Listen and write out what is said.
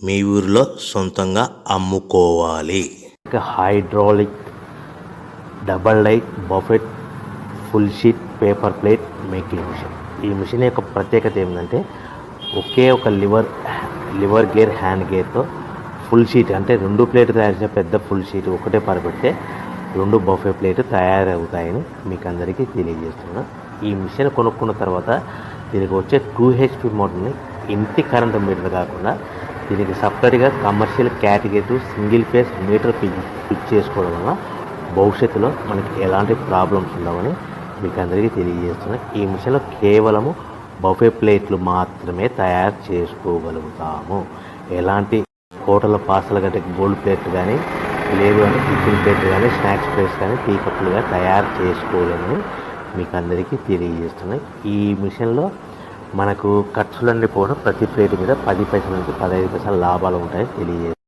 మీ ఊరిలో సొంతంగా అమ్ముకోవాలి. Hydraulic double die buffet full sheet paper plate making machine. ఈ మిషన్ యొక్క ప్రత్యేకత ఏమిటంటే ఒకే ఒక లివర్ గేర్ హ్యాండ్ గేర్తో ఫుల్ షీట్ అంటే 2 ప్లేట్లు తయారు చేసే పెద్ద ఫుల్ షీట్ ఒకటే పరబెడితే 2 బఫే ప్లేట్ తయారవుతాయని మీకు అందరికీ తెలియజేస్తున్నాను. ఈ మిషన్ కొనుక్కున్న తర్వాత దీనికి వచ్చే 2 HP మోటార్ని ఇంటి కరెంటు మీటర్ కాకుండా దీనికి సపరేట్గా commercial category single phase metre fix చేసుకోవడం వల్ల భవిష్యత్తులో మనకి ఎలాంటి ప్రాబ్లమ్స్ ఉండవని మీకు అందరికీ తెలియజేస్తున్నాను. ఈ మిషన్లో కేవలము బఫే ప్లేట్లు మాత్రమే తయారు చేసుకోగలుగుతాము. ఎలాంటి హోటల్ పార్సల్ గట్టే గోల్డ్ ప్లేట్ కానీ లేదు అంటే టిఫిన్ ప్లేట్ కానీ స్నాక్స్ ప్లేట్స్ కానీ టీ కప్పులుగా తయారు చేసుకోలేమని మీకు అందరికీ తెలియజేస్తున్నాయి. ఈ మిషన్లో మనకు ఖర్చులన్నీ పోవడం ప్రతి ప్లేట్ మీద 10 పైసల నుంచి 15 పైసల లాభాలు ఉంటాయని తెలియజేస్తున్నాయి.